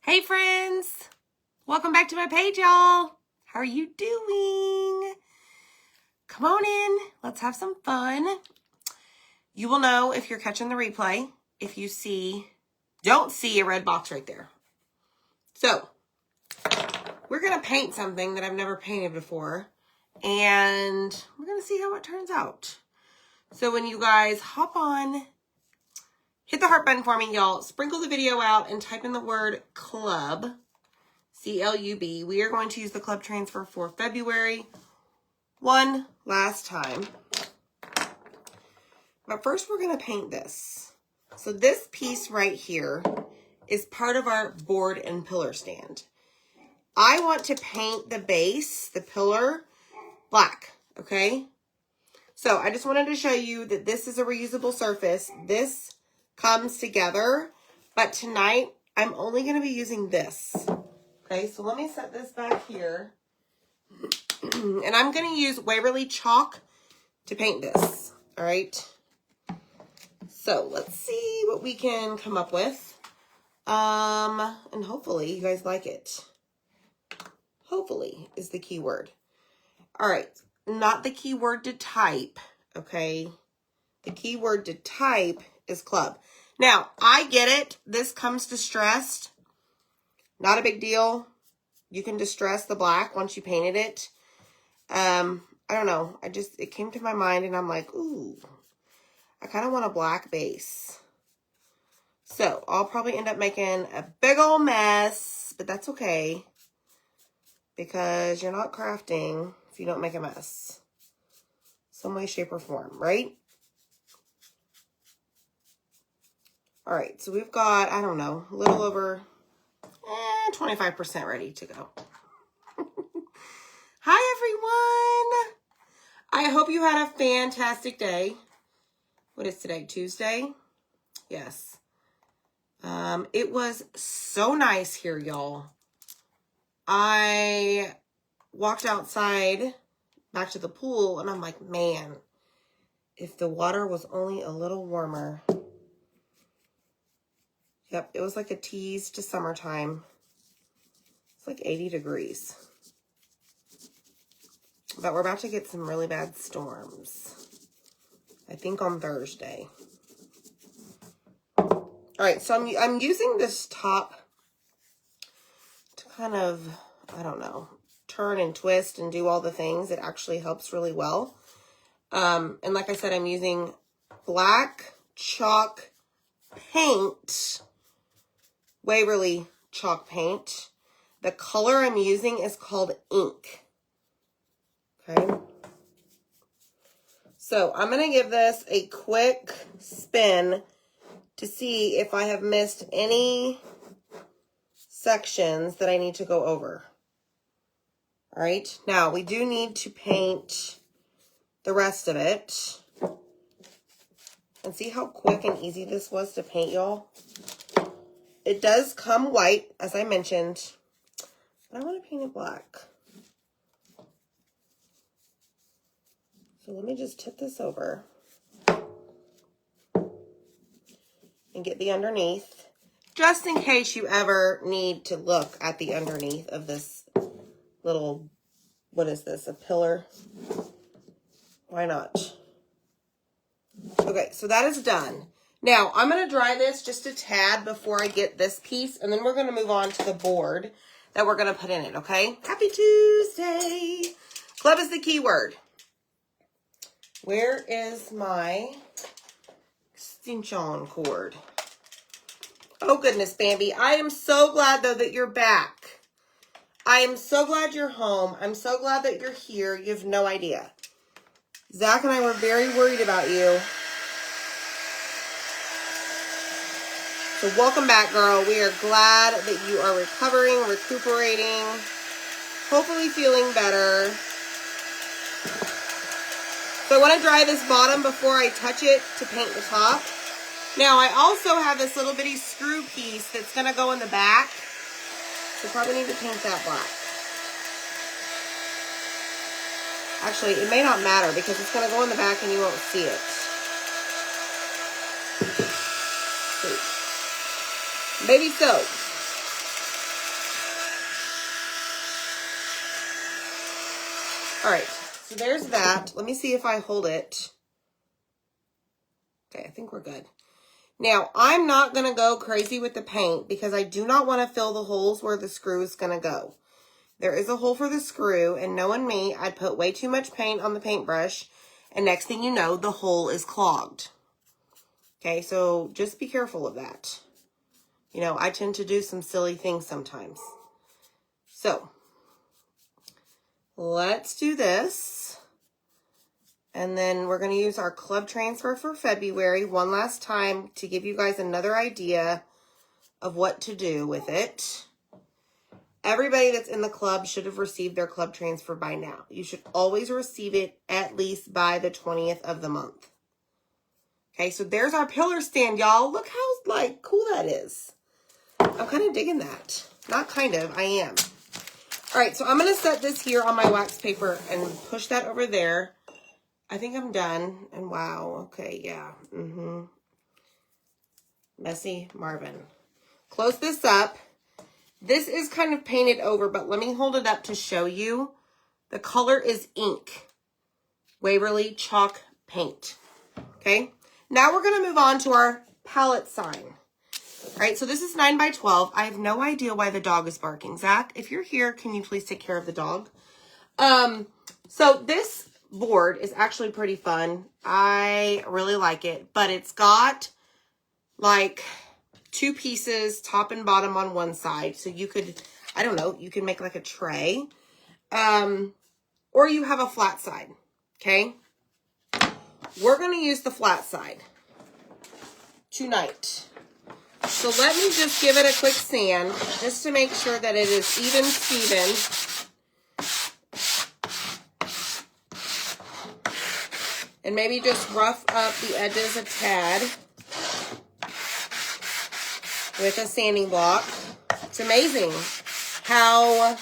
Hey friends, welcome back to my page, y'all. How are you doing? Come on in, let's have some fun. You will know if you're catching the replay if you don't see a red box right there. So, we're gonna paint something that I've never painted before, and we're gonna see how it turns out. So when you guys hop on, hit the heart button for me, y'all. Sprinkle the video out and type in the word club. C-L-U-B. We are going to use the club transfer for February one last time. But first we're going to paint this. So this piece right here is part of our board and pillar stand. I want to paint the base, the pillar, black, okay? So I just wanted to show you that this is a reusable surface. This comes together, but tonight I'm only going to be using this. Okay, so let me set this back here. And I'm going to use Waverly chalk to paint this. All right. So let's see what we can come up with. And hopefully you guys like it. Hopefully is the key word. All right. Not the key word to type. Okay. The key word to type is club. Now, I get it. This comes distressed. Not a big deal. You can distress the black once you painted it. I don't know. It came to my mind and I'm like, ooh, I kind of want a black base. So I'll probably end up making a big old mess, but that's okay. Because you're not crafting if you don't make a mess. Some way, shape, or form, right? All right, so we've got, I don't know, a little over 25% ready to go. Hi, everyone. I hope you had a fantastic day. What is today? Tuesday? Yes. It was so nice here, y'all. I walked outside back to the pool and I'm like, man, if the water was only a little warmer. Yep, it was like a tease to summertime. It's like 80 degrees. But we're about to get some really bad storms. I think on Thursday. All right, so I'm using this top to kind of, I don't know, turn and twist and do all the things. It actually helps really well. And like I said, I'm using black chalk paint, Waverly chalk paint. The color I'm using is called ink. Okay. So I'm going to give this a quick spin to see if I have missed any sections that I need to go over. All right. Now we do need to paint the rest of it. And see how quick and easy this was to paint, y'all? It does come white, as I mentioned, but I want to paint it black. So let me just tip this over and get the underneath, just in case you ever need to look at the underneath of this little, what is this, a pillar? Why not? Okay, so that is done. Now, I'm going to dry this just a tad before I get this piece, and then we're going to move on to the board that we're going to put in it, okay? Happy Tuesday! Club is the key word. Where is my extension cord? Oh, goodness, Bambi. I am so glad, though, that you're back. I am so glad you're home. I'm so glad that you're here. You have no idea. Zach and I were very worried about you. So welcome back, girl. We are glad that you are recovering, recuperating, hopefully feeling better. So I want to dry this bottom before I touch it to paint the top. Now, I also have this little bitty screw piece that's going to go in the back. So probably need to paint that black. Actually, it may not matter because it's going to go in the back and you won't see it. Maybe so. All right, so there's that. Let me see if I hold it. Okay, I think we're good. Now, I'm not going to go crazy with the paint because I do not want to fill the holes where the screw is going to go. There is a hole for the screw, and knowing me, I'd put way too much paint on the paintbrush, and next thing you know, the hole is clogged. Okay, so just be careful of that. You know, I tend to do some silly things sometimes. So, let's do this. And then we're going to use our club transfer for February one last time to give you guys another idea of what to do with it. Everybody that's in the club should have received their club transfer by now. You should always receive it at least by the 20th of the month. Okay, so there's our pillar stand, y'all. Look how, like, cool that is. I'm kind of digging that. Not kind of, I am. All right, so I'm going to set this here on my wax paper and push that over there. I think I'm done. And wow, okay, yeah. Messy Marvin. Close this up. This is kind of painted over, but let me hold it up to show you. The color is ink. Waverly chalk paint. Okay, now we're going to move on to our palette sign. All right, so this is 9 by 12. I have no idea why the dog is barking. Zach, if you're here, can you please take care of the dog? So this board is actually pretty fun. I really like it, but it's got like 2 pieces, top and bottom on one side. So you could, I don't know, you can make like a tray, or you have a flat side. Okay. We're going to use the flat side tonight. So let me just give it a quick sand just to make sure that it is even Steven. And maybe just rough up the edges a tad with a sanding block. It's amazing how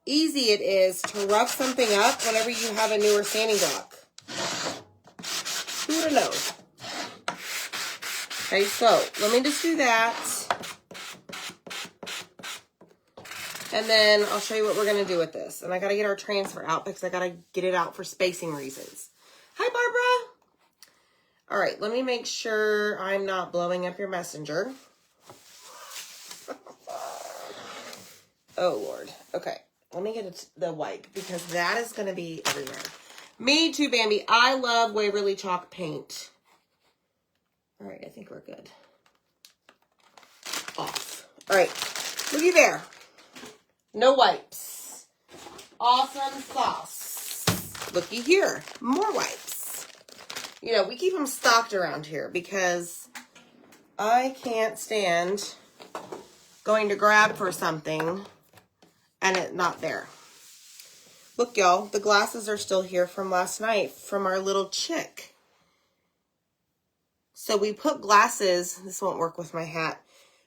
easy it is to rough something up whenever you have a newer sanding block. Who would have known? Okay, so let me just do that. And then I'll show you what we're going to do with this. And I got to get our transfer out because I got to get it out for spacing reasons. Hi, Barbara. All right, let me make sure I'm not blowing up your messenger. Oh, Lord. Okay, let me get the wipe because that is going to be everywhere. Me too, Bambi. I love Waverly chalk paint. All right, I think we're good. Off. All right, looky there. No wipes. Awesome sauce. Looky here. More wipes. You know, we keep them stocked around here because I can't stand going to grab for something and it not there. Look, y'all, the glasses are still here from last night from our little chick. So we put glasses, this won't work with my hat,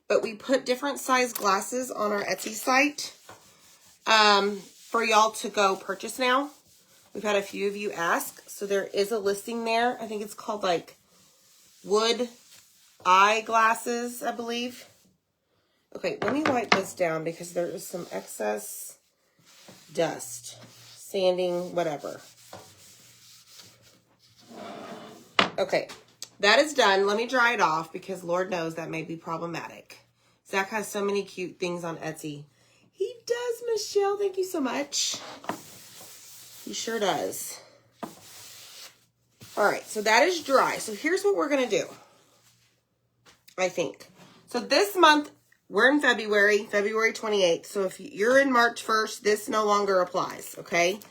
but we put different size glasses on our Etsy site for y'all to go purchase now. We've had a few of you ask, so there is a listing there. I think it's called like wood eye glasses, I believe. Okay, let me wipe this down because there is some excess dust, sanding, whatever. Okay. That is done. Let me dry it off because Lord knows that may be problematic. Zach has so many cute things on Etsy. He does, Michelle. Thank you so much. He sure does. All right, so that is dry. So here's what we're going to do, I think. So this month, we're in February 28th. So if you're in March 1st, this no longer applies, okay?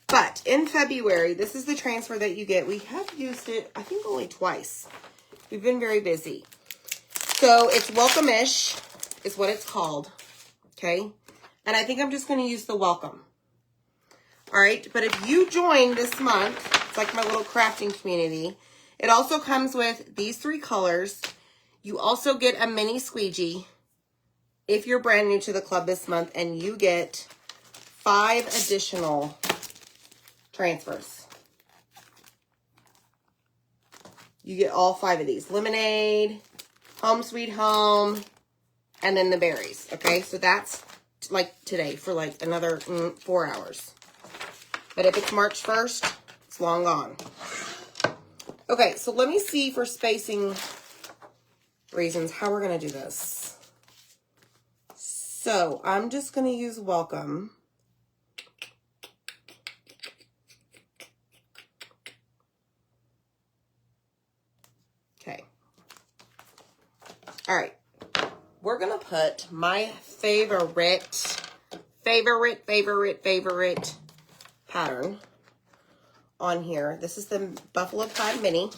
But in February, this is the transfer that you get. We have used it, I think, only twice. We've been very busy. So it's Welcome-ish is what it's called, okay? And I think I'm just going to use the Welcome. All right, but if you join this month, it's like my little crafting community. It also comes with these 3 colors. You also get a mini squeegee if you're brand new to the club this month, and you get 5 additional transfers. You get all 5 of these. Lemonade, Home Sweet Home, and then the berries. Okay, so that's like today for like another 4 hours. But if it's March 1st, it's long gone. Okay, so let me see for spacing reasons how we're going to do this. So I'm just going to use welcome. Okay. All right. We're going to put my favorite pattern on here. This is the Buffalo Plaid Mini,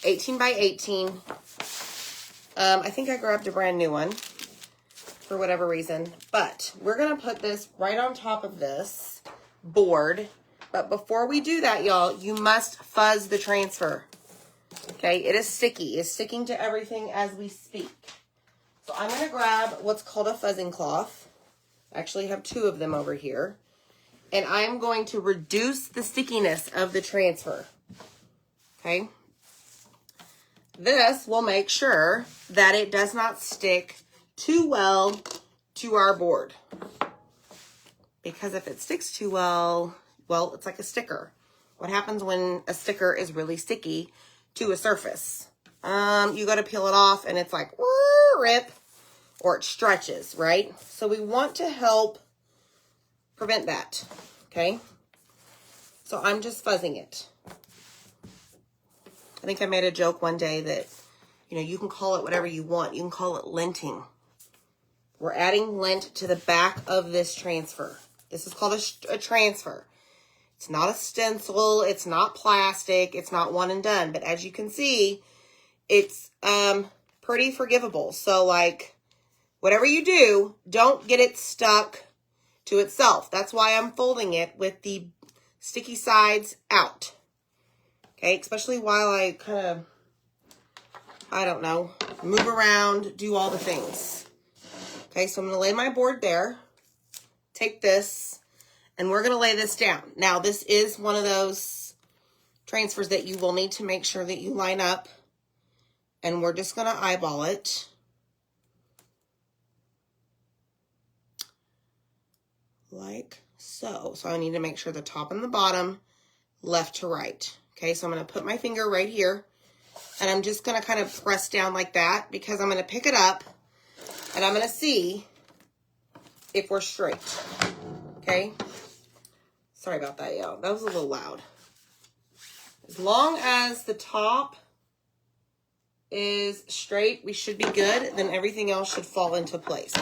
18 by 18. I think I grabbed a brand new one for whatever reason, but we're going to put this right on top of this board. But before we do that, y'all, you must fuzz the transfer. Okay, it is sticky. It's sticking to everything as we speak. So I'm going to grab what's called a fuzzing cloth. I actually have 2 of them over here. And I'm going to reduce the stickiness of the transfer. Okay. This will make sure that it does not stick too well to our board. Because if it sticks too well, it's like a sticker. What happens when a sticker is really sticky to a surface? You got to peel it off and it's like, rip, or it stretches, right? So we want to help prevent that, okay? So I'm just fuzzing it. I think I made a joke one day that, you know, you can call it whatever you want. You can call it linting. We're adding lint to the back of this transfer. This is called a transfer. It's not a stencil. It's not plastic. It's not one and done. But as you can see, it's pretty forgivable. So, like, whatever you do, don't get it stuck to itself. That's why I'm folding it with the sticky sides out. Okay, especially while I kind of, I don't know, move around, do all the things. Okay, so I'm going to lay my board there, take this, and we're going to lay this down. Now, this is one of those transfers that you will need to make sure that you line up, and we're just going to eyeball it. Like so. So I need to make sure the top and the bottom, left to right. Okay, so I'm going to put my finger right here, and I'm just going to kind of press down like that because I'm going to pick it up, and I'm going to see if we're straight. Okay? Sorry about that, y'all. That was a little loud. As long as the top is straight, we should be good. Then everything else should fall into place.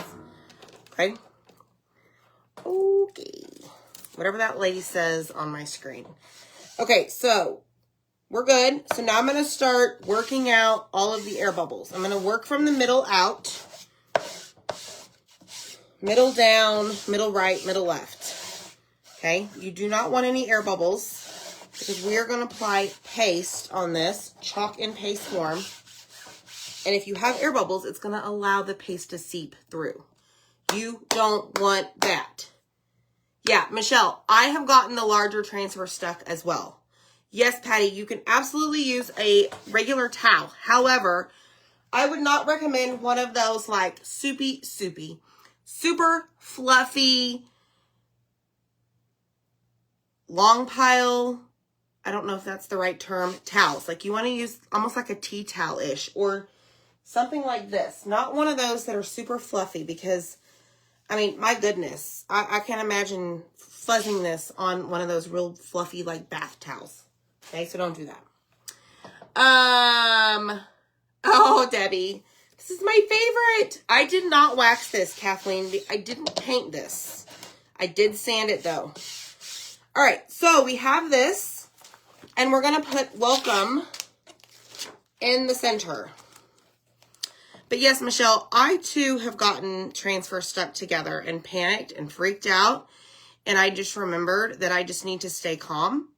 Okay? Okay. Whatever that lady says on my screen. Okay, so we're good. So now I'm going to start working out all of the air bubbles. I'm going to work from the middle out. Middle down, middle right, middle left. Okay, you do not want any air bubbles because we are going to apply paste on this, chalk in paste form. And if you have air bubbles, it's going to allow the paste to seep through. You don't want that. Yeah, Michelle, I have gotten the larger transfer stuck as well. Yes, Patty, you can absolutely use a regular towel. However, I would not recommend one of those like super fluffy, long pile, I don't know if that's the right term, towels. Like you want to use almost like a tea towel-ish or something like this. Not one of those that are super fluffy because, I mean, my goodness, I can't imagine fuzzing this on one of those real fluffy like bath towels. Okay, so don't do that. Oh, Debbie, this is my favorite. I did not wax this, Kathleen. I didn't paint this. I did sand it though. All right, so we have this, and we're gonna put welcome in the center. But yes, Michelle, I too have gotten transfer stuck together and panicked and freaked out. And I just remembered that I just need to stay calm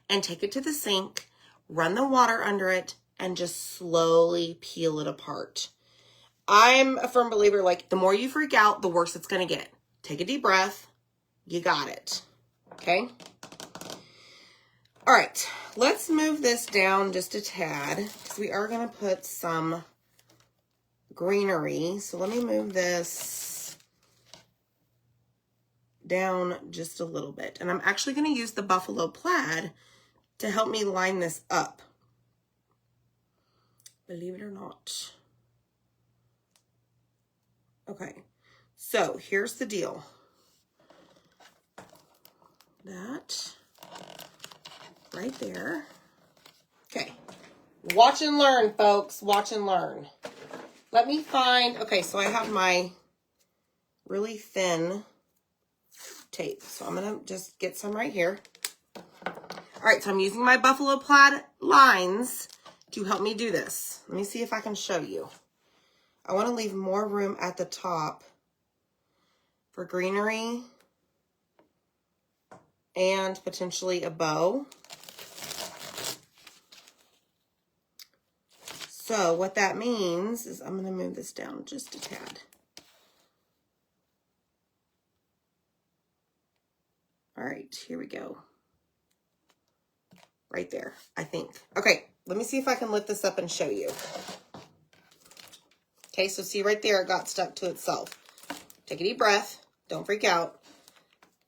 and take it to the sink, run the water under it, and just slowly peel it apart. I'm a firm believer, like, the more you freak out, the worse it's going to get. Take a deep breath. You got it. Okay? All right. Let's move this down just a tad because we are going to put some greenery. So let me move this down just a little bit. And I'm actually going to use the buffalo plaid to help me line this up. Believe it or not. Okay, so here's the deal. That right there. Okay, watch and learn, folks. Watch and learn. Let me find, okay, so I have my really thin tape. So I'm going to just get some right here. All right, so I'm using my buffalo plaid lines to help me do this. Let me see if I can show you. I want to leave more room at the top for greenery and potentially a bow. So what that means is I'm going to move this down just a tad. All right, here we go. Right there, I think. Okay, let me see if I can lift this up and show you. Okay, so see right there, it got stuck to itself. Take a deep breath. Don't freak out.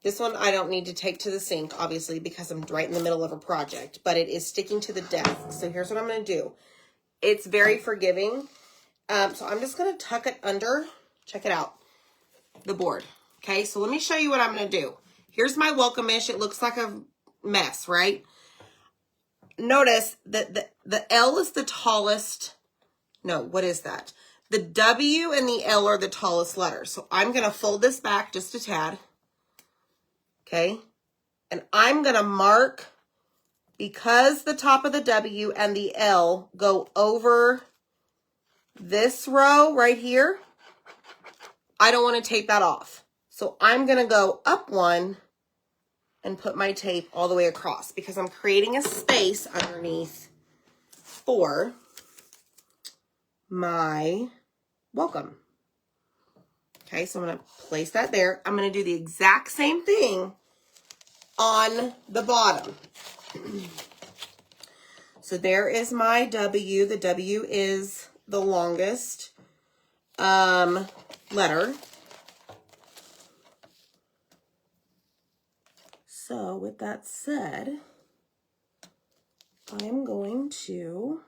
This one I don't need to take to the sink, obviously, because I'm right in the middle of a project, but it is sticking to the desk. So here's what I'm going to do. It's very forgiving. So I'm just going to tuck it under, check it out, the board. Okay, so let me show you what I'm going to do. Here's my welcome-ish. It looks like a mess, right? Notice that the L is the tallest. No, what is that? The W and the L are the tallest letters. So I'm going to fold this back just a tad. Okay, and I'm going to mark, because the top of the W and the L go over this row right here, I don't want to tape that off. So I'm going to go up one and put my tape all the way across because I'm creating a space underneath for my welcome. Okay, so I'm going to place that there. I'm going to do the exact same thing on the bottom. So there is my W. The W is the longest letter. So with that said, I'm going to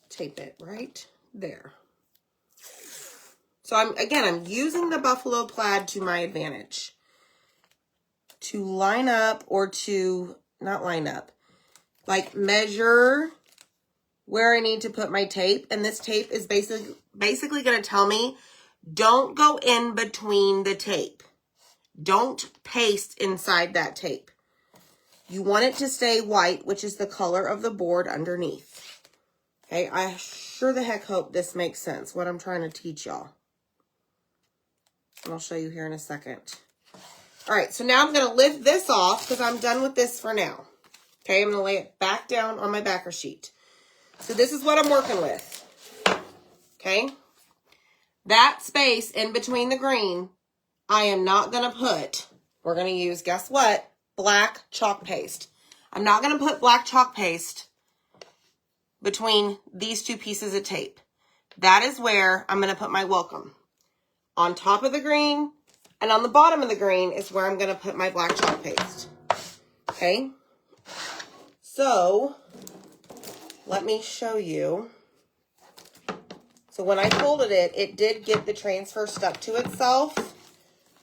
tape it right there. So I'm using the buffalo plaid to my advantage to line up, or to not line up, like measure where I need to put my tape. And this tape is basically going to tell me, don't go in between the tape. Don't paste inside that tape. You want it to stay white, which is the color of the board underneath. Okay, I sure the heck hope this makes sense, what I'm trying to teach y'all. And I'll show you here in a second. All right, so now I'm going to lift this off because I'm done with this for now. Okay, I'm going to lay it back down on my backer sheet. So this is what I'm working with. Okay, that space in between the green, I am not going to put, we're going to use, guess what? Black chalk paste. I'm not going to put black chalk paste between these two pieces of tape. That is where I'm going to put my welcome. On top of the green and on the bottom of the green is where I'm going to put my black chalk paste. Okay? So, let me show you. So when I folded it, it did get the transfer stuck to itself.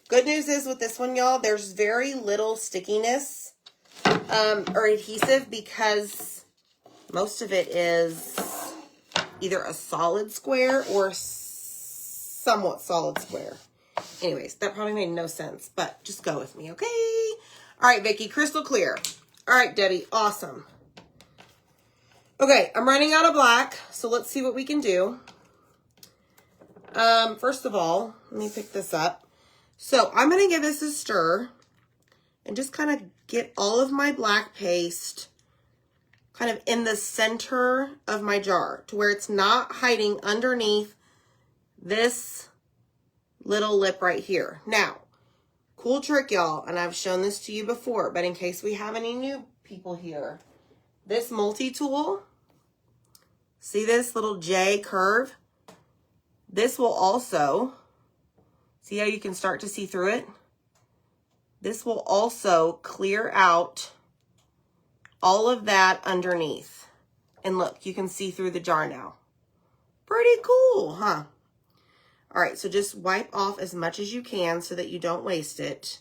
Good news is with this one, y'all, there's very little stickiness or adhesive because most of it is either a solid square or somewhat solid square. Anyways, that probably made no sense, but just go with me, okay? All right, Vicki, crystal clear. All right, Debbie, awesome. Okay, I'm running out of black, so let's see what we can do. First of all, let me pick this up. So I'm going to give this a stir and just kind of get all of my black paste kind of in the center of my jar to where it's not hiding underneath this little lip right here. Now, cool trick, y'all, and I've shown this to you before, but in case we have any new people here, this multi-tool, see this little J curve? this will also, see how you can start to see through it? This will also clear out all of that underneath. And look, you can see through the jar now. Pretty cool, huh? All right, so just wipe off as much as you can so that you don't waste it.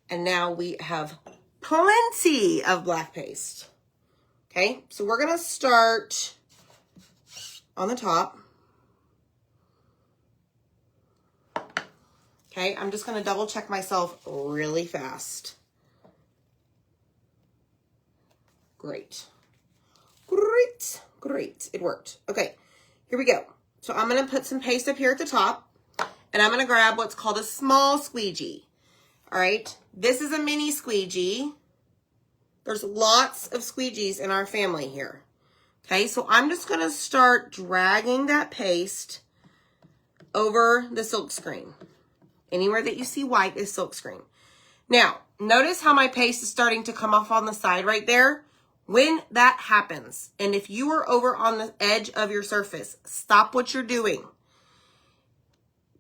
And now we have plenty of black paste. Okay, so we're gonna start on the top. Okay, I'm just gonna double check myself really fast. Great. Great, great, it worked. Okay, here we go. So I'm gonna put some paste up here at the top, and I'm gonna grab what's called a small squeegee. All right, this is a mini squeegee. There's lots of squeegees in our family here. Okay, so I'm just gonna start dragging that paste over the silk screen. Anywhere that you see white is silk screen. Now, notice how my paste is starting to come off on the side right there. When that happens, and if you are over on the edge of your surface, stop what you're doing.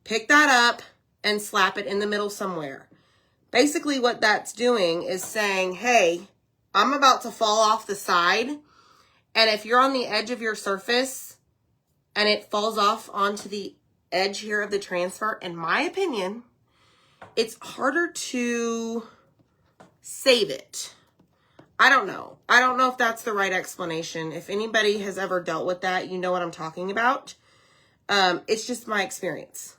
Pick that up and slap it in the middle somewhere. Basically what that's doing is saying, hey, I'm about to fall off the side. And if you're on the edge of your surface and it falls off onto the edge here of the transfer, in my opinion, it's harder to save it. I don't know. I don't know if that's the right explanation. If anybody has ever dealt with that, you know what I'm talking about. It's just my experience.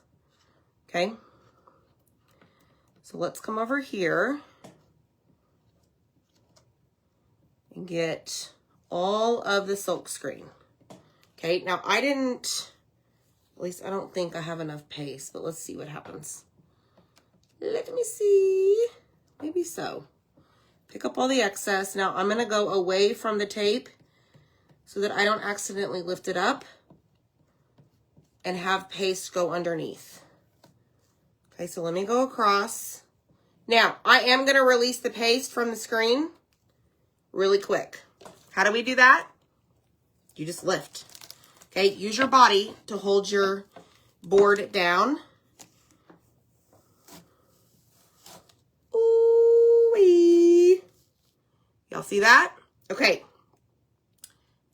Okay. So let's come over here and get all of the silk screen. Okay. Now I didn't, at least I don't think I have enough paste, but let's see what happens. Let me see. Maybe so. Pick up all the excess. Now I'm going to go away from the tape so that I don't accidentally lift it up and have paste go underneath. Okay, so let me go across. Now, I am going to release the paste from the screen really quick. How do we do that? You just lift. Okay, use your body to hold your board down. Ooh-wee. Y'all see that? Okay.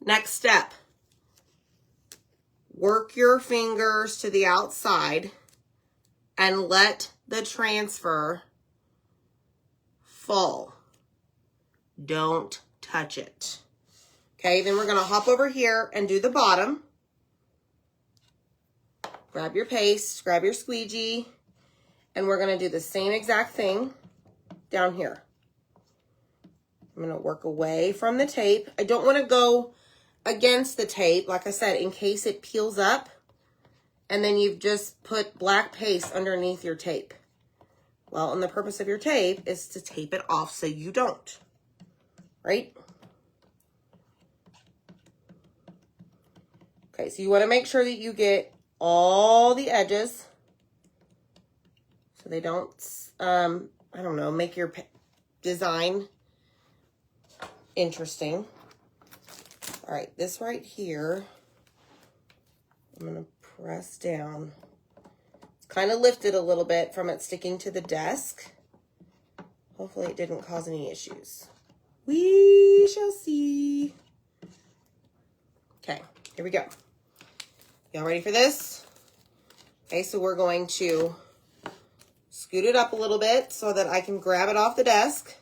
Next step. Work your fingers to the outside and let the transfer fall. Don't touch it. Okay, then we're going to hop over here and do the bottom. Grab your paste, grab your squeegee, and we're going to do the same exact thing down here. I'm going to work away from the tape. I don't want to go against the tape, like I said, in case it peels up and then you've just put black paste underneath your tape. Well, and the purpose of your tape is to tape it off so you don't, right? Okay, so you want to make sure that you get all the edges so they don't, I don't know, make your design interesting. All right, this right here, I'm going to press down. It's kind of lifted a little bit from it sticking to the desk. Hopefully it didn't cause any issues. We shall see. Okay, here we go. Y'all ready for this? Okay, so we're going to scoot it up a little bit so that I can grab it off the desk.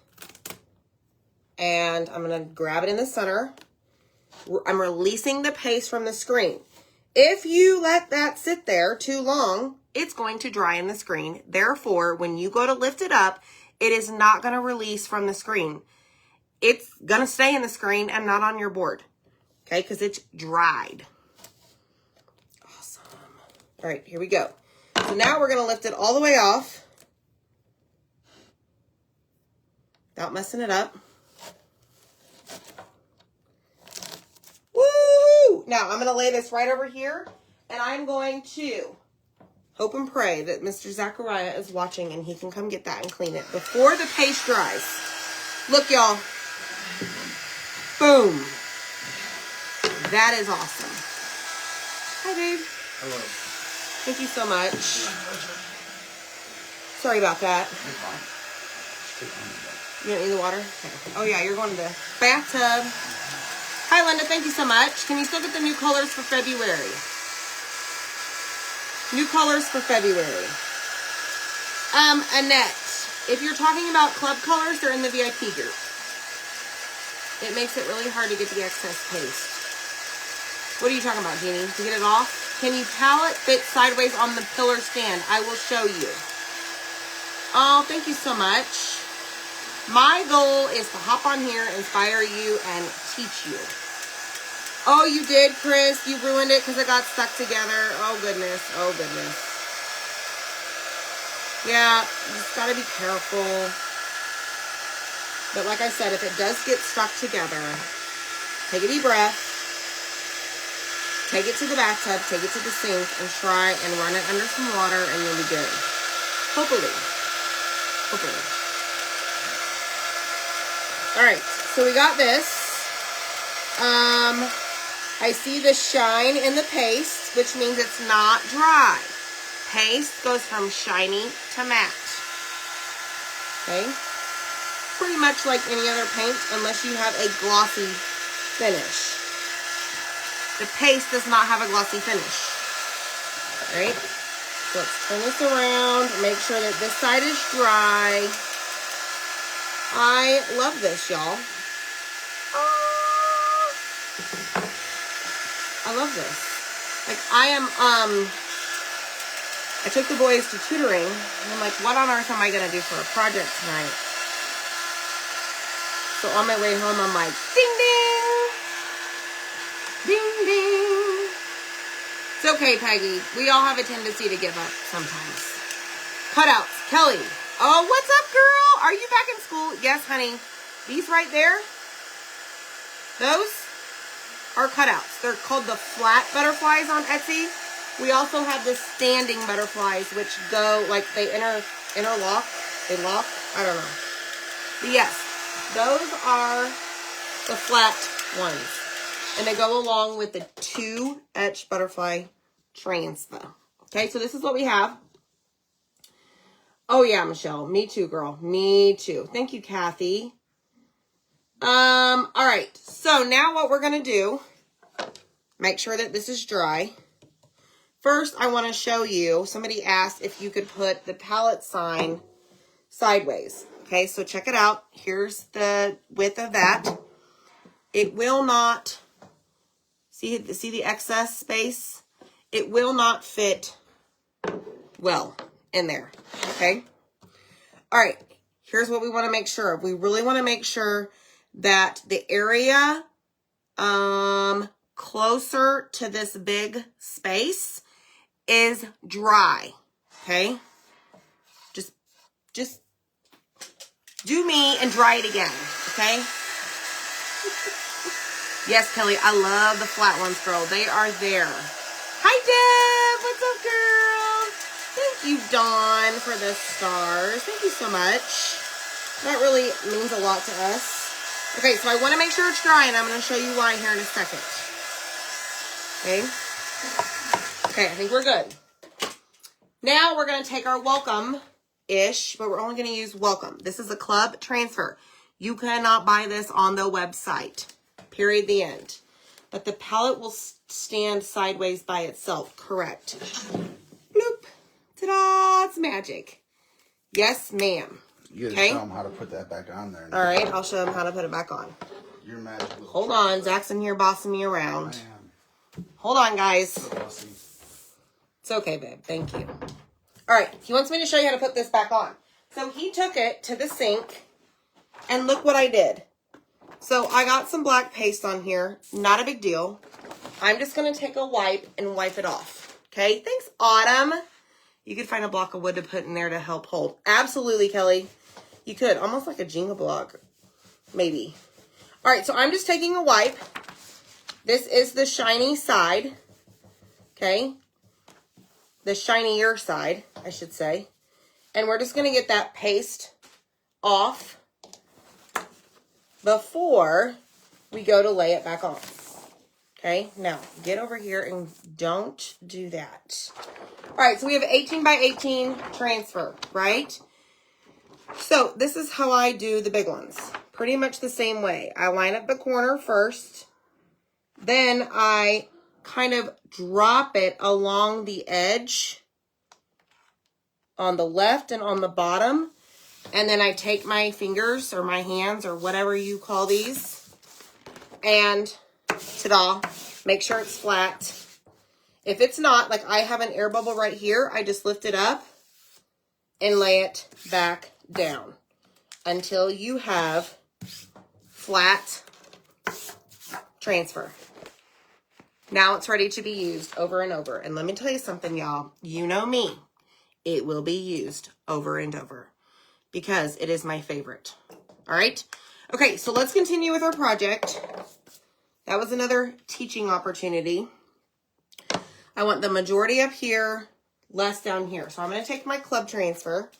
And I'm going to grab it in the center. I'm releasing the paste from the screen. If you let that sit there too long, it's going to dry in the screen. Therefore, when you go to lift it up, it is not going to release from the screen. It's going to stay in the screen and not on your board. Okay, because it's dried. Awesome. All right, here we go. So now we're going to lift it all the way off without messing it up. Woo! Now, I'm going to lay this right over here, and I'm going to hope and pray that Mr. Zachariah is watching and he can come get that and clean it before the paste dries. Look, y'all. Boom. That is awesome. Hi, babe. Hello. Thank you so much. Sorry about that. You're fine. You don't need the water? Okay. Oh yeah, you're going to the bathtub. Hi Linda, thank you so much. Can you still get the new colors for February? New colors for February. Annette, if you're talking about club colors, they're in the VIP group. It makes it really hard to get the excess paste. What are you talking about, Jeannie? To get it off? Can you palette fit sideways on the pillar stand? I will show you. Oh, thank you so much. My goal is to hop on here, inspire you, and teach you. Oh, you did, Chris. You ruined it because it got stuck together. Oh, goodness. Oh, goodness. Yeah, you just got to be careful. But like I said, if it does get stuck together, take a deep breath. Take it to the bathtub, take it to the sink, and try and run it under some water, and you'll be good. Hopefully. Hopefully. All right, so we got this. I see the shine in the paste, which means it's not dry. Paste goes from shiny to matte. Okay? Pretty much like any other paint, unless you have a glossy finish. The paste does not have a glossy finish. All right? So let's turn this around. Make sure that this side is dry. I love this, y'all. I love this. Like, I took the boys to tutoring, and I'm like, what on earth am I gonna do for a project tonight? So on my way home, I'm like, ding, ding, ding, ding. It's okay, Peggy. We all have a tendency to give up sometimes. Cutouts. Kelly. Oh, what's up, girl? Are you back in school? Yes, honey. These right there, those are cutouts. They're called the flat butterflies on Etsy. We also have the standing butterflies, which go, like, they interlock. They lock. I don't know. But yes, those are the flat ones. And they go along with the 2 etched butterfly transpo. Okay, so this is what we have. Oh, yeah, Michelle. Me too, girl. Me too. Thank you, Kathy. All right. So now what we're going to do, make sure that this is dry. First, I want to show you, somebody asked if you could put the palette sign sideways. Okay, so check it out. Here's the width of that. It will not, see the excess space? It will not fit well in there, okay? All right, here's what we want to make sure of. We really want to make sure that the area closer to this big space is dry, okay? Just do me and dry it again, okay? Yes, Kelly, I love the flat ones, girl. They are there. Hi, Deb. What's up, girl? Thank you, Dawn, for the stars. Thank you so much. That really means a lot to us. Okay, so I want to make sure it's dry, and I'm going to show you why here in a second. Okay? Okay, I think we're good. Now we're going to take our welcome-ish, but we're only going to use welcome. This is a club transfer. You cannot buy this on the website. Period, the end. But the palette will stand sideways by itself. Correct. Bloop. Ta-da! It's magic. Yes, ma'am. You gotta show them how to put that back on there. All right, I'll show them how to put it back on. You're magical. Hold on, Zach's in here bossing me around. I am. Hold on, guys. So bossy. It's okay, babe. Thank you. All right, he wants me to show you how to put this back on. So he took it to the sink, and look what I did. So I got some black paste on here. Not a big deal. I'm just going to take a wipe and wipe it off. Okay, thanks, Autumn. You could find a block of wood to put in there to help hold. Absolutely, Kelly. You could. Almost like a Jenga block. Maybe. All right, so I'm just taking a wipe. This is the shiny side. Okay. The shinier side, I should say. And we're just going to get that paste off . Before we go to lay it back on. Okay, now get over here and don't do that. All right, so we have 18 by 18 transfer, right? So this is how I do the big ones. Pretty much the same way. I line up the corner first. Then I kind of drop it along the edge on the left and on the bottom. And then I take my fingers or my hands or whatever you call these and ta-da, make sure it's flat. If it's not, like I have an air bubble right here, I just lift it up and lay it back down until you have flat transfer. Now it's ready to be used over and over. And let me tell you something, y'all. You know me. It will be used over and over because it is my favorite. All right? Okay, so let's continue with our project. That was another teaching opportunity. I want the majority up here, less down here. So I'm going to take my club transfer.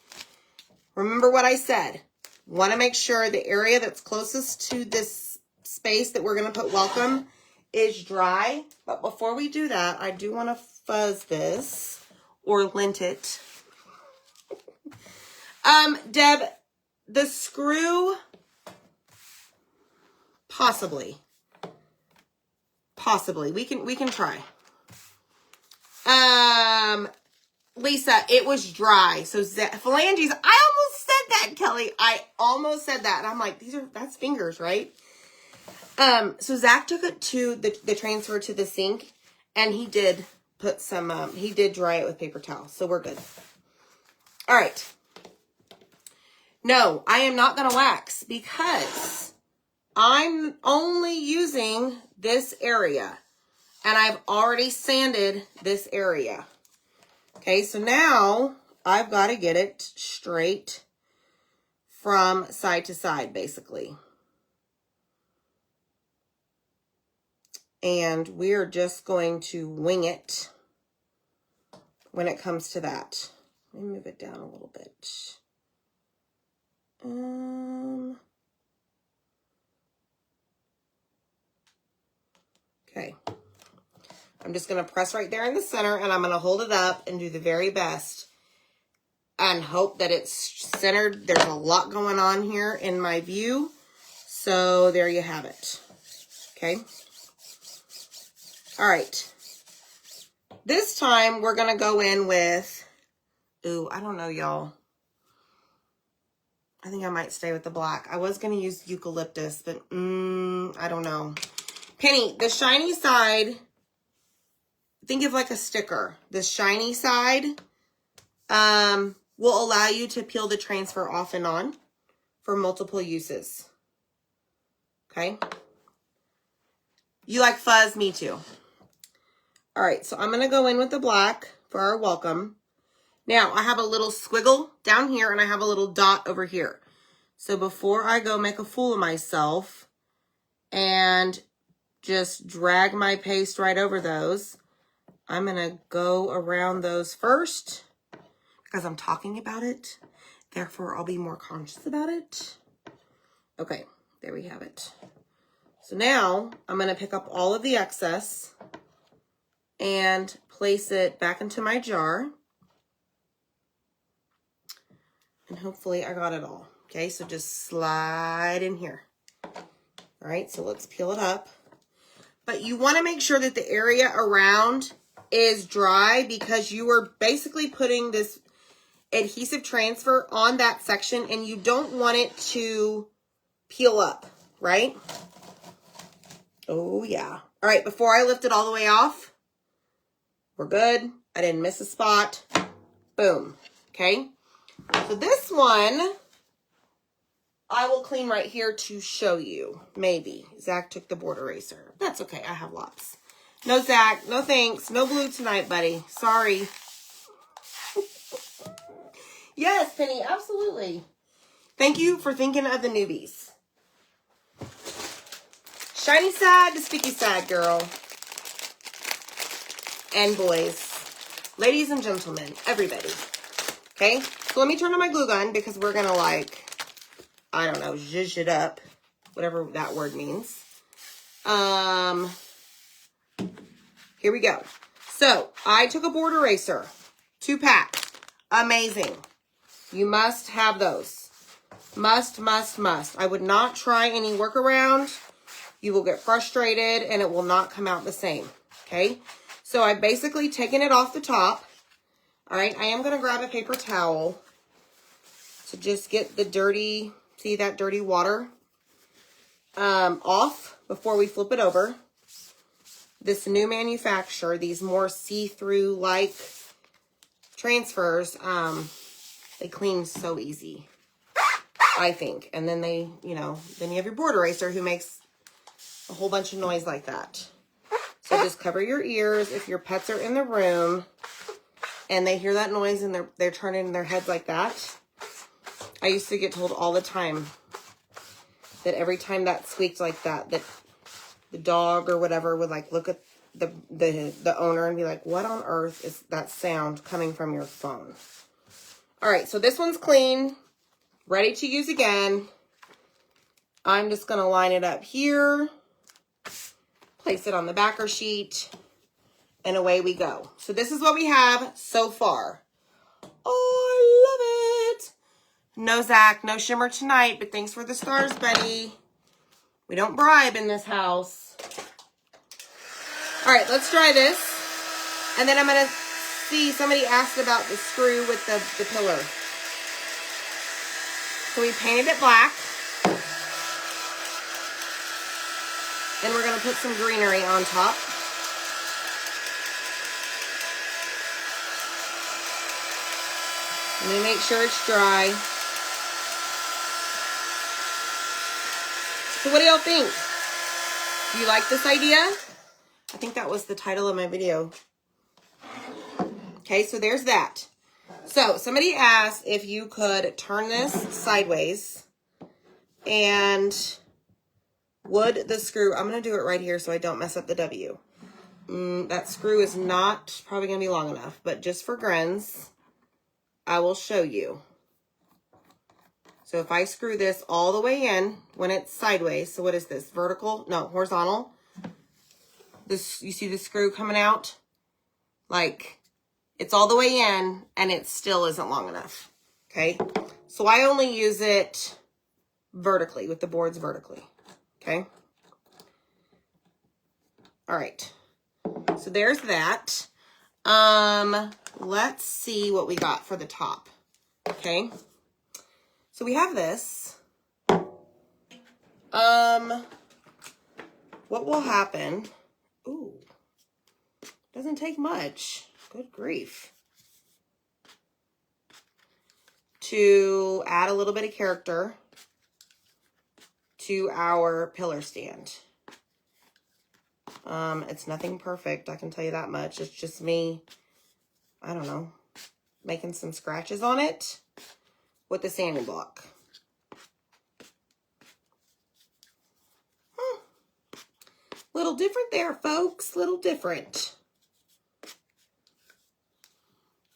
Remember what I said. Want to make sure the area that's closest to this space that we're going to put welcome is dry. But before we do that, I do want to fuzz this or lint it. Deb, the screw, possibly. We can try. Lisa, it was dry. So phalanges, I almost said that, Kelly. I almost said that. And I'm like, that's fingers, right? So Zach took it to the transfer to the sink and he did put some, he did dry it with paper towel. So we're good. All right. No, I am not going to wax because I'm only using this area. And I've already sanded this area. Okay, so now I've got to get it straight from side to side, basically. And we're just going to wing it when it comes to that. Let me move it down a little bit. Okay. I'm just going to press right there in the center and I'm going to hold it up and do the very best and hope that it's centered. There's a lot going on here in my view. So there you have it. Okay. All right. This time we're going to go in with, ooh, I don't know, y'all. I think I might stay with the black. I was going to use eucalyptus, but I don't know. Penny, the shiny side, think of like a sticker. The shiny side will allow you to peel the transfer off and on for multiple uses. Okay? You like fuzz? Me too. All right, so I'm going to go in with the black for our welcome. Now, I have a little squiggle down here and I have a little dot over here. So before I go make a fool of myself and just drag my paste right over those, I'm going to go around those first because I'm talking about it. Therefore, I'll be more conscious about it. Okay, there we have it. So now I'm going to pick up all of the excess and place it back into my jar. And hopefully I got it all. Okay, so just slide in here. All right, so let's peel it up. But you want to make sure that the area around is dry because you are basically putting this adhesive transfer on that section and you don't want it to peel up, right? Oh, yeah. All right, before I lift it all the way off, we're good. I didn't miss a spot. Boom. Okay. So this one, I will clean right here to show you. Maybe. Zach took the board eraser. That's okay. I have lots. No, Zach. No thanks. No blue tonight, buddy. Sorry. Yes, Penny. Absolutely. Thank you for thinking of the newbies. Shiny side to sticky side, girl. And boys. Ladies and gentlemen. Everybody. Okay? So let me turn on my glue gun because we're going to like, I don't know, zhuzh it up. Whatever that word means. here we go. So I took a board eraser, 2-pack. Amazing. You must have those. Must, must, must. I would not try any workaround. You will get frustrated and it will not come out the same. Okay. So I've basically taken it off the top. All right. I am going to grab a paper towel to just get the dirty, see that dirty water off before we flip it over. This new manufacturer, these more see-through like transfers, they clean so easy, I think. And then they, you know, then you have your board eraser who makes a whole bunch of noise like that. So just cover your ears if your pets are in the room and they hear that noise and they're turning their heads like that. I used to get told all the time that every time that squeaked like that, that the dog or whatever would like look at the owner and be like, what on earth is that sound coming from your phone? All right, so this one's clean, ready to use again. I'm just going to line it up here, place it on the backer sheet, and away we go. So this is what we have so far. Oh, I love it. No, Zach, no shimmer tonight, but thanks for the stars, buddy. We don't bribe in this house. All right, let's try this. And then I'm going to see, somebody asked about the screw with the pillar. So we painted it black. And we're going to put some greenery on top. Let me make sure it's dry. So what do y'all think? Do you like this idea? I think that was the title of my video. Okay, so there's that. So somebody asked if you could turn this sideways and would the screw, I'm going to do it right here so I don't mess up the W. That screw is not probably going to be long enough, but just for grins, I will show you. So if I screw this all the way in when it's sideways, so what is this? Vertical? No, horizontal. This, you see the screw coming out? Like, it's all the way in and it still isn't long enough. Okay? So I only use it vertically, with the boards vertically. Okay? All right. So there's that. Let's see what we got for the top. Okay? So we have this. What will happen? Ooh. Doesn't take much. Good grief. To add a little bit of character to our pillar stand. It's nothing perfect, I can tell you that much. It's just me, I don't know, making some scratches on it with the sanding block. Little different there, folks. Little different.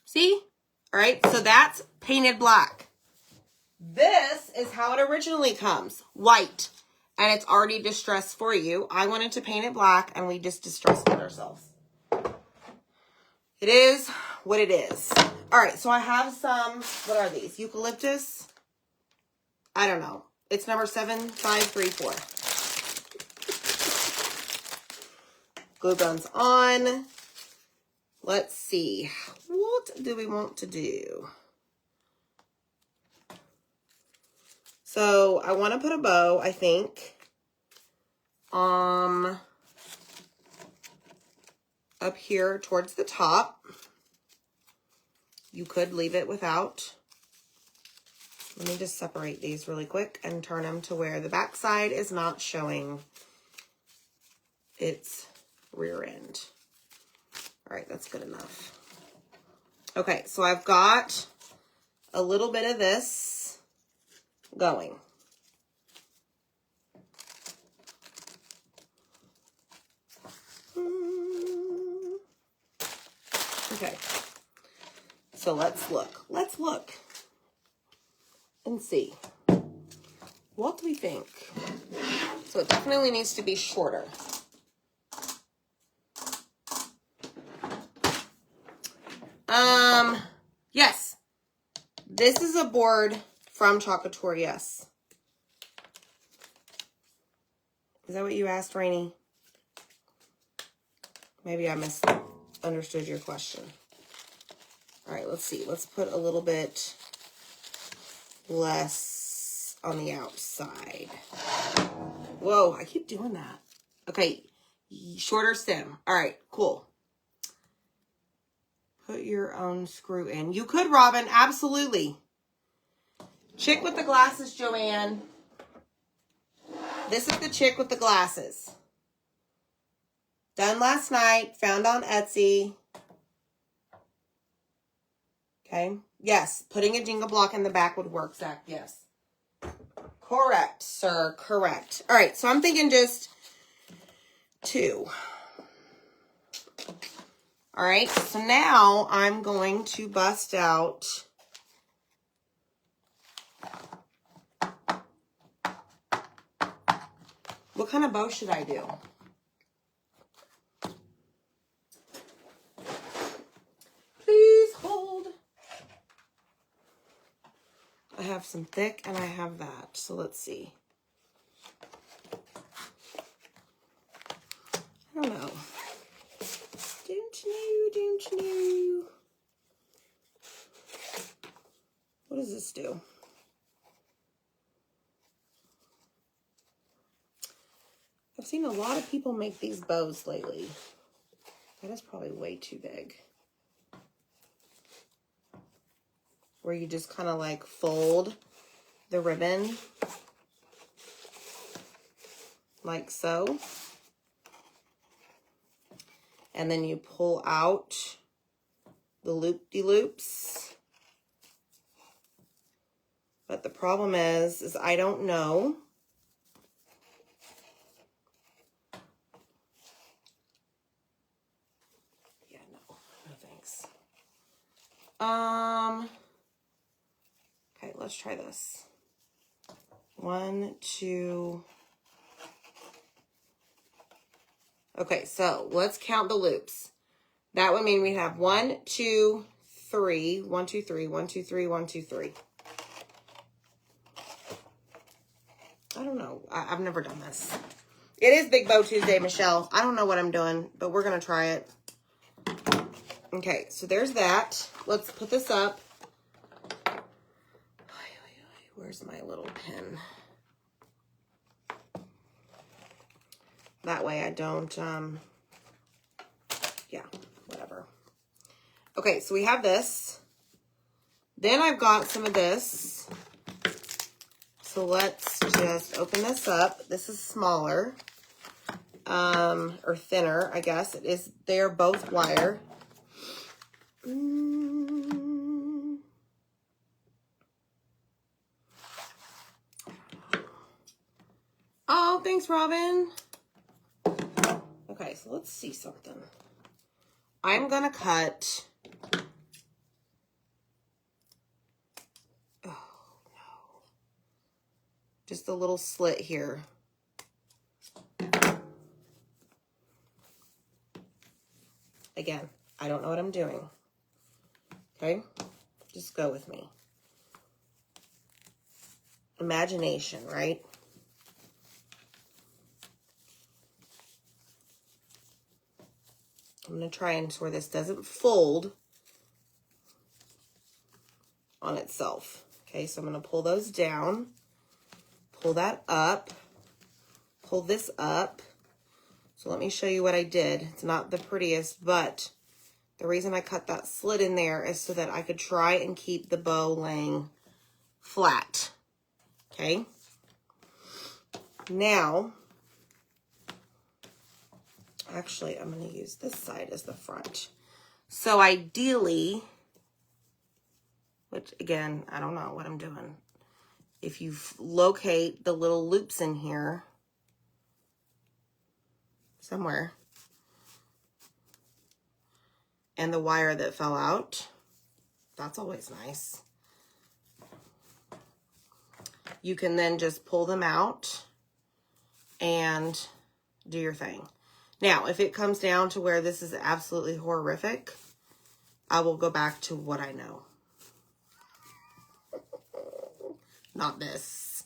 See? All right, so that's painted black. This is how it originally comes, white. And it's already distressed for you. I wanted to paint it black, and we just distressed it ourselves. It is what it is. All right, so I have some, what are these? Eucalyptus? I don't know. It's number 7534. Glue guns on. Let's see. What do we want to do? So I want to put a bow, I think, up here towards the top. You could leave it without. Let me just separate these really quick and turn them to where the back side is not showing its rear end. All right, that's good enough. Okay, so I've got a little bit of this going. Okay, so let's look. Let's look and see. What do we think? So it definitely needs to be shorter. This is a board from Chocolatour, yes. Is that what you asked, Rainey? Maybe I misunderstood your question. All right, let's see. Let's put a little bit less on the outside. Whoa, I keep doing that. Okay, shorter stem. All right, cool. Put your own screw in. You could, Robin, absolutely. Chick with the glasses, Joanne. This is the chick with the glasses. Done last night, found on Etsy. Okay, yes, putting a jingle block in the back would work, Zach, yes. Correct, sir, correct. All right, so I'm thinking just 2. All right, so now I'm going to bust out what kind of bow should I do? Please hold. I have some thick and I have that, so let's see. I don't know. Don't know. What does this do? I've seen a lot of people make these bows lately. That is probably way too big. Where you just kind of like fold the ribbon like so. And then you pull out the loop-de-loops. But the problem is I don't know. Yeah, no thanks. Okay, let's try this. 1, 2. Okay, so let's count the loops. That would mean we have 1, 2, 3, 1, 2, 3, 1, 2, 3, 1, 2, 3. I don't know. I've never done this. It is Big Bow Tuesday, Michelle. I don't know what I'm doing, but we're going to try it. Okay, so there's that. Let's put this up. Where's my little pen? That way I don't, yeah, whatever. Okay, so we have this. Then I've got some of this. So let's just open this up. This is smaller, or thinner, I guess. It is, they are both wire. Oh, thanks, Robin. Okay, so let's see something. I'm going to cut. Oh, no. Just a little slit here. Again, I don't know what I'm doing. Okay? Just go with me. Imagination, right? I'm going to try and where this doesn't fold on itself. Okay, so I'm going to pull those down, pull that up, pull this up. So let me show you what I did. It's not the prettiest, but the reason I cut that slit in there is so that I could try and keep the bow laying flat. Okay. Now, actually, I'm going to use this side as the front. So ideally, which again, I don't know what I'm doing. If you locate the little loops in here somewhere and the wire that fell out, that's always nice. You can then just pull them out and do your thing. Now, if it comes down to where this is absolutely horrific, I will go back to what I know. not this.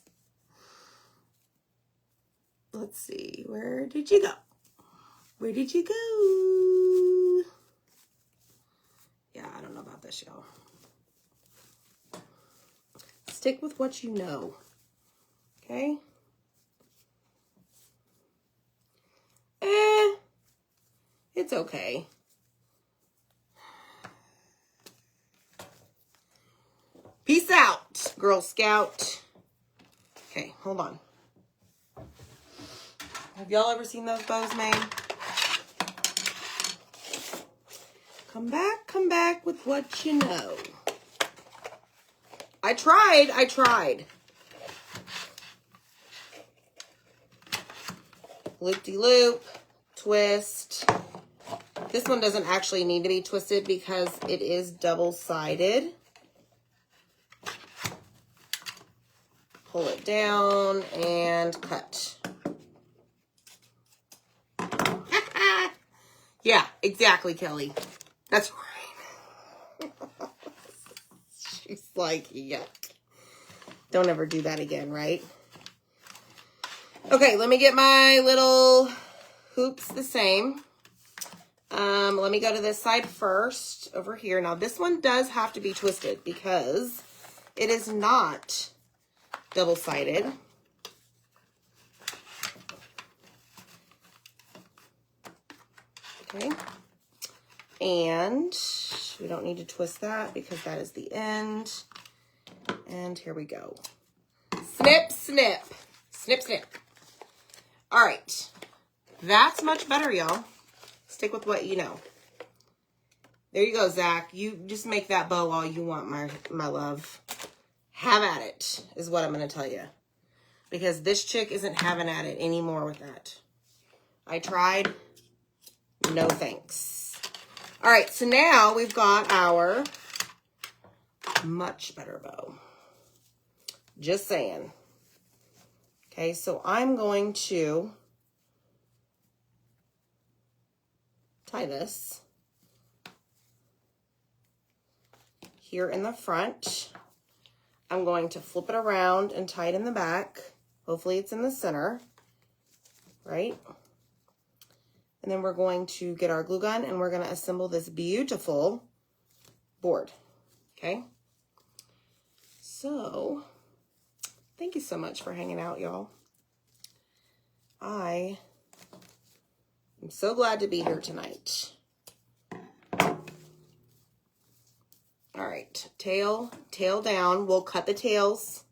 Let's see. Where did you go? Where did you go? Yeah, I don't know about this, y'all. Stick with what you know. Okay? It's okay. Peace out, Girl Scout. Okay, hold on. Have y'all ever seen those bows made? Come back with what you know. I tried. Loop-de-loop, twist. This one doesn't actually need to be twisted because it is double-sided. Pull it down and cut. Yeah, exactly, Kelly. That's right. She's like, yuck. Don't ever do that again, right? Okay, let me get my little hoops the same. Let me go to this side first, over here. Now, this one does have to be twisted because it is not double-sided. Okay. And we don't need to twist that because that is the end. And here we go. Snip, snip. Snip, snip. All right. That's much better, y'all. Stick with what you know. There you go, Zach. You just make that bow all you want, my love. Have at it, is what I'm going to tell you. Because this chick isn't having at it anymore with that. I tried. No thanks. All right, so now we've got our much better bow. Just saying. Okay, so I'm going to tie this here in the front. I'm going to flip it around and tie it in the back. Hopefully it's in the center, right? And then we're going to get our glue gun and we're going to assemble this beautiful board, okay? So, thank you so much for hanging out, y'all. I am so glad to be here tonight. All right, tail down. We'll cut the tails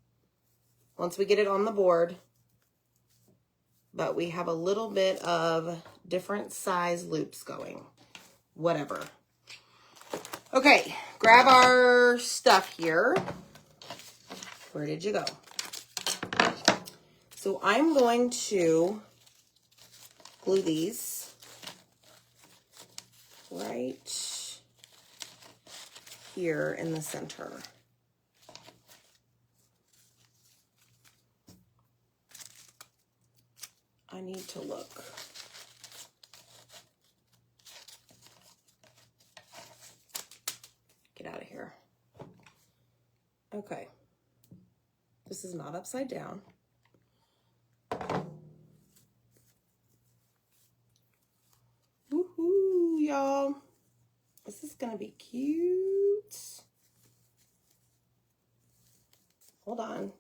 once we get it on the board. But we have a little bit of different size loops going. Whatever. Okay, grab our stuff here. Where did you go? So I'm going to glue these right here in the center. I need to look. Get out of here. Okay. This is not upside down. Woohoo, y'all. This is gonna be cute. Hold on.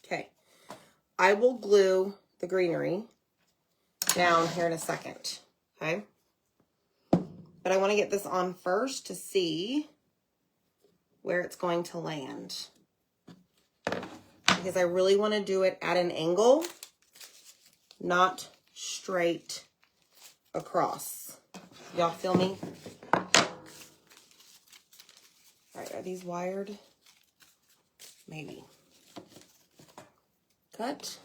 Okay. I will glue the greenery down here in a second, okay? But I want to get this on first to see where it's going to land. Because I really want to do it at an angle, not straight across. Y'all feel me? All right, are these wired? Maybe. Cut,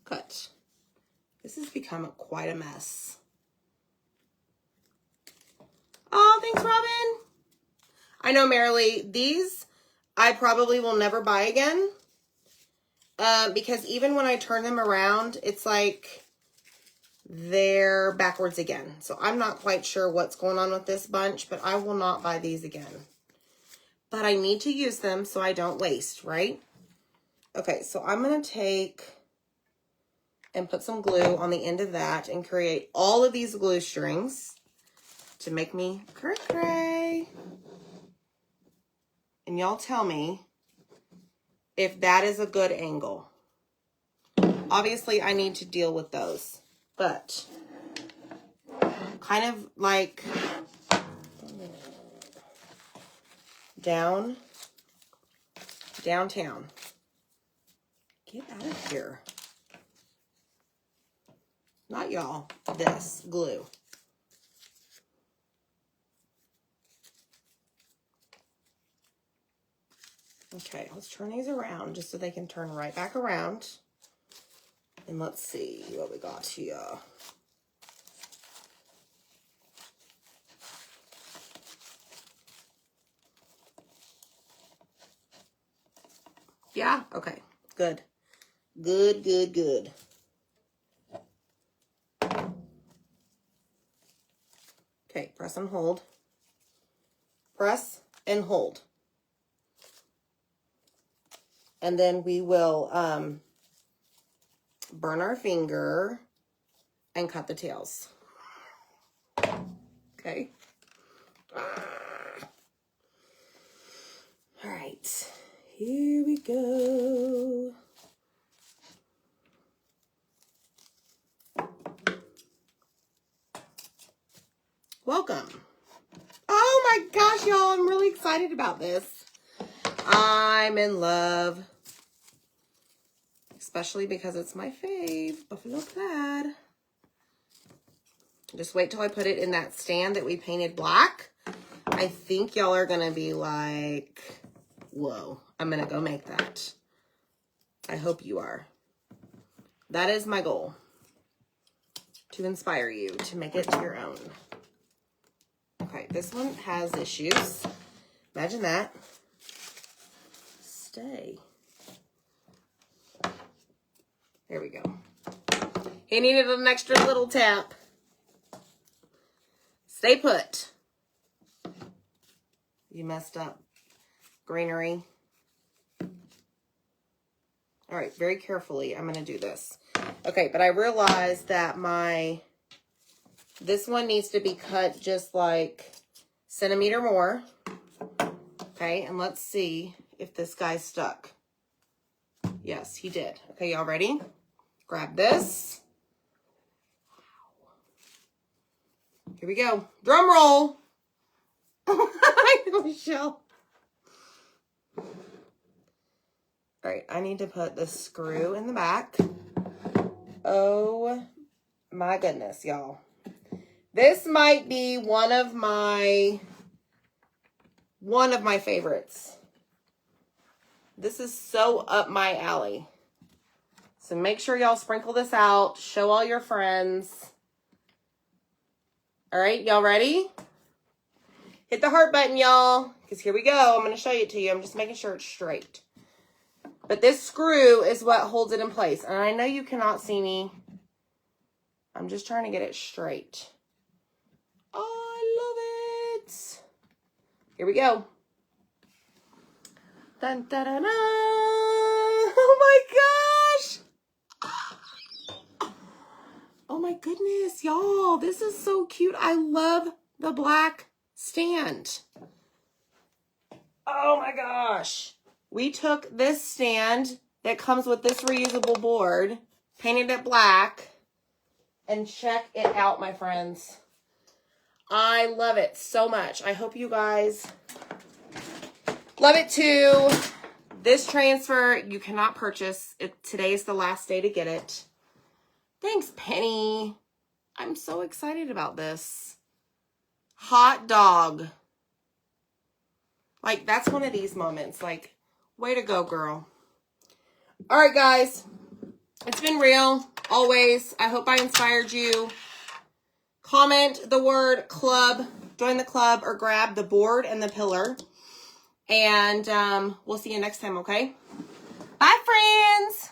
cut. This has become quite a mess. Oh, thanks, Robin. I know, Marilee, these I probably will never buy again. Because even when I turn them around, it's like they're backwards again. So I'm not quite sure what's going on with this bunch, but I will not buy these again. but I need to use them so I don't waste, right? Okay, so I'm going to take and put some glue on the end of that and create all of these glue strings to make me cray-cray. And y'all tell me if that is a good angle. Obviously, I need to deal with those, but kind of like downtown. Get out of here. Not y'all, this glue. Okay, let's turn these around just so they can turn right back around. And let's see what we got here. Yeah, okay, good. Good, good, good. Okay, press and hold. Press and hold. And then we will burn our finger and cut the tails. Okay. All right, here we go. Welcome. Oh my gosh, y'all, I'm really excited about this. I'm in love. Especially because it's my fave, buffalo plaid. Just wait till I put it in that stand that we painted black. I think y'all are gonna be like, whoa, I'm gonna go make that. I hope you are. That is my goal. To inspire you to make it your own. Okay, this one has issues. Imagine that. Stay. There we go. He needed an extra little tap. Stay put. You messed up. Greenery. All right, very carefully, I'm going to do this. Okay, but I realized that this one needs to be cut just like centimeter more. Okay, and let's see if this guy's stuck. Yes, he did. Okay, y'all ready? Grab this. Here we go. Drum roll. I know, Michelle. All right, I need to put the screw in the back. Oh my goodness, y'all. This might be one of my favorites. This is so up my alley. So make sure y'all sprinkle this out. Show all your friends. All right, y'all ready? Hit the heart button, y'all, because here we go. I'm going to show it to you. I'm just making sure it's straight. But this screw is what holds it in place. And I know you cannot see me. I'm just trying to get it straight. Oh, I love it. Here we go. Dun, dun, dun, dun. Oh my gosh. Oh my goodness, y'all. This is so cute. I love the black stand. Oh my gosh. We took this stand that comes with this reusable board, painted it black, and check it out, my friends. I love it so much. I hope you guys love it too. This transfer, you cannot purchase. Today is the last day to get it. Thanks, Penny. I'm so excited about this. Hot dog. Like, that's one of these moments. Like, way to go, girl. All right, guys. It's been real. Always. I hope I inspired you. Comment the word club. Join the club or grab the board and the pillar. And we'll see you next time, okay? Bye, friends.